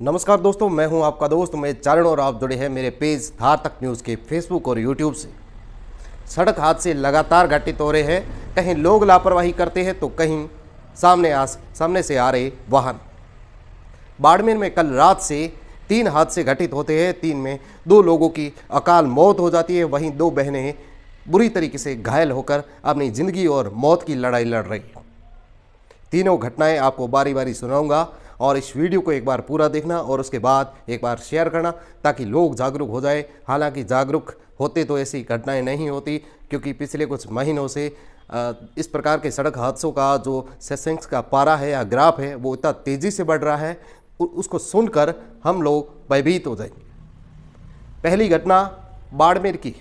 नमस्कार दोस्तों, मैं हूं आपका दोस्त मैं चारण और आप जुड़े हैं मेरे पेज धार तक न्यूज़ के फेसबुक और यूट्यूब से। सड़क हादसे लगातार घटित हो रहे हैं। कहीं लोग लापरवाही करते हैं तो कहीं सामने से आ रहे वाहन। बाड़मेर में कल रात से 3 हादसे घटित होते हैं। 3 में 2 लोगों की अकाल मौत हो जाती है, वहीं 2 बहनें बुरी तरीके से घायल होकर अपनी ज़िंदगी और मौत की लड़ाई लड़ रही। तीनों घटनाएं आपको बारी बारी सुनाऊंगा और इस वीडियो को एक बार पूरा देखना और उसके बाद एक बार शेयर करना ताकि लोग जागरूक हो जाए। हालांकि जागरूक होते तो ऐसी घटनाएं नहीं होती, क्योंकि पिछले कुछ महीनों से इस प्रकार के सड़क हादसों का जो सेंसेक्स का पारा है या ग्राफ है वो इतना तेज़ी से बढ़ रहा है, उसको सुनकर हम लोग भयभीत हो जाएंगे। पहली घटना बाड़मेर की।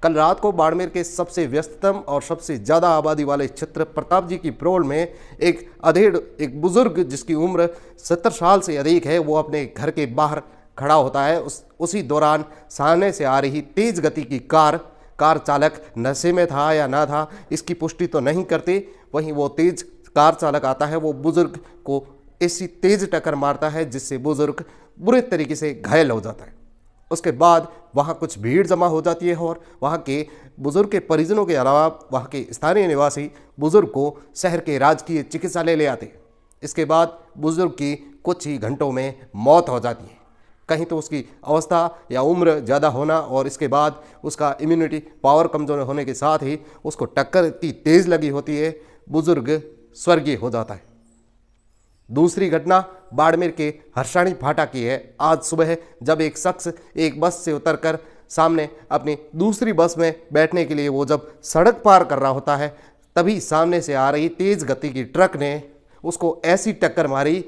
कल रात को बाड़मेर के सबसे व्यस्ततम और सबसे ज़्यादा आबादी वाले क्षेत्र प्रताप जी की प्रोल में एक बुजुर्ग जिसकी उम्र 70 साल से अधिक है, वो अपने घर के बाहर खड़ा होता है। उसी दौरान सामने से आ रही तेज़ गति की कार चालक नशे में था या ना था इसकी पुष्टि तो नहीं करते। वहीं वो तेज़ कार चालक आता है, वो बुजुर्ग को ऐसी तेज़ टक्कर मारता है जिससे बुजुर्ग बुरे तरीके से घायल हो जाता है। उसके बाद वहाँ कुछ भीड़ जमा हो जाती है और वहाँ के बुजुर्ग के परिजनों के अलावा वहाँ के स्थानीय निवासी बुजुर्ग को शहर के राजकीय चिकित्सालय ले आते हैं। इसके बाद बुजुर्ग की कुछ ही घंटों में मौत हो जाती है। कहीं तो उसकी अवस्था या उम्र ज़्यादा होना और इसके बाद उसका इम्यूनिटी पावर कमज़ोर होने के साथ ही उसको टक्कर इतनी तेज़ लगी होती है, बुजुर्ग स्वर्गीय हो जाता है। दूसरी घटना बाड़मेर के हर्षाणी फाटा की है। आज सुबह जब एक शख्स एक बस से उतरकर सामने अपनी दूसरी बस में बैठने के लिए वो जब सड़क पार कर रहा होता है, तभी सामने से आ रही तेज़ गति की ट्रक ने उसको ऐसी टक्कर मारी,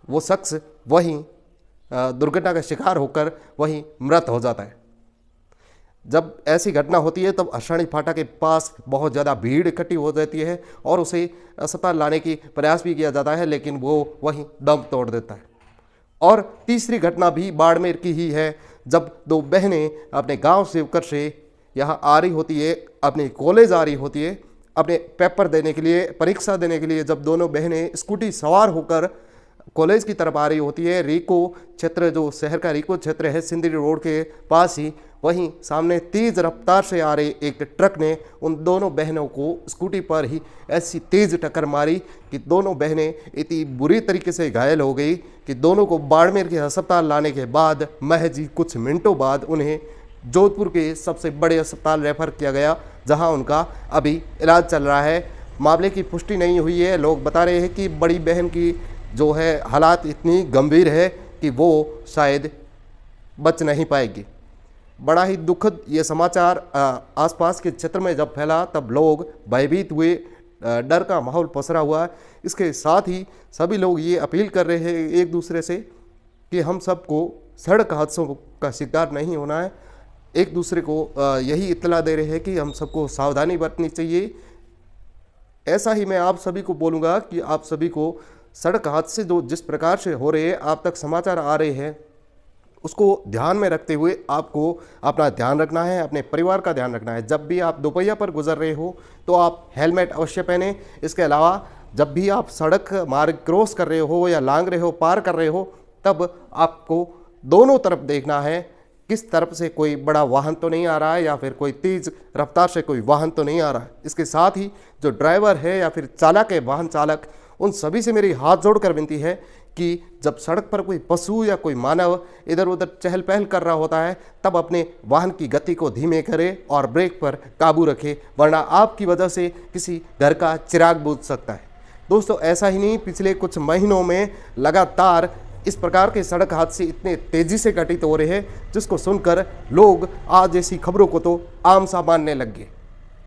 वो शख्स वहीं दुर्घटना का शिकार होकर वहीं मृत हो जाता है। जब ऐसी घटना होती है तब हर्षाणी फाटा के पास बहुत ज़्यादा भीड़ इकट्ठी हो जाती है और उसे अस्पताल लाने की प्रयास भी किया जाता है, लेकिन वो वहीं दम तोड़ देता है। और तीसरी घटना भी बाड़मेर की ही है, जब 2 बहनें अपने गांव से होकर से यहाँ आ रही होती है, अपने कॉलेज आ रही होती है अपने पेपर देने के लिए, परीक्षा देने के लिए। जब दोनों बहनें स्कूटी सवार होकर कॉलेज की तरफ आ रही होती है, रीको क्षेत्र जो शहर का रीको क्षेत्र है सिंदरी रोड के पास ही, वहीं सामने तेज़ रफ्तार से आ रही एक ट्रक ने उन दोनों बहनों को स्कूटी पर ही ऐसी तेज़ टक्कर मारी कि दोनों बहनें इतनी बुरी तरीके से घायल हो गई कि दोनों को बाड़मेर के अस्पताल लाने के बाद महज ही कुछ मिनटों बाद उन्हें जोधपुर के सबसे बड़े अस्पताल रेफर किया गया, जहां उनका अभी इलाज चल रहा है। मामले की पुष्टि नहीं हुई है। लोग बता रहे हैं कि बड़ी बहन की जो है हालात इतनी गंभीर है कि वो शायद बच नहीं पाएगी। बड़ा ही दुखद ये समाचार आसपास के क्षेत्र में जब फैला तब लोग भयभीत हुए, डर का माहौल पसरा हुआ है। इसके साथ ही सभी लोग ये अपील कर रहे हैं एक दूसरे से कि हम सबको सड़क हादसों का शिकार नहीं होना है। एक दूसरे को यही इत्तला दे रहे हैं कि हम सबको सावधानी बरतनी चाहिए। ऐसा ही मैं आप सभी को बोलूँगा कि आप सभी को सड़क हादसे जो जिस प्रकार से हो रहे हैं, आप तक समाचार आ रहे हैं, उसको ध्यान में रखते हुए आपको अपना ध्यान रखना है, अपने परिवार का ध्यान रखना है। जब भी आप दोपहिया पर गुजर रहे हो तो आप हेलमेट अवश्य पहने। इसके अलावा जब भी आप सड़क मार्ग क्रॉस कर रहे हो या लांग रहे हो, पार कर रहे हो, तब आपको दोनों तरफ देखना है किस तरफ से कोई बड़ा वाहन तो नहीं आ रहा है या फिर कोई तेज़ रफ्तार से कोई वाहन तो नहीं आ रहा है। इसके साथ ही जो ड्राइवर है या फिर चालक है, वाहन चालक, उन सभी से मेरी हाथ जोड़कर विनती है कि जब सड़क पर कोई पशु या कोई मानव इधर उधर चहल पहल कर रहा होता है तब अपने वाहन की गति को धीमे करें और ब्रेक पर काबू रखें, वरना आपकी वजह से किसी घर का चिराग बुझ सकता है। दोस्तों, ऐसा ही नहीं, पिछले कुछ महीनों में लगातार इस प्रकार के सड़क हादसे इतने तेज़ी से घटित हो रहे हैं जिसको सुनकर लोग आज ऐसी खबरों को तो आम सा मानने लग गए।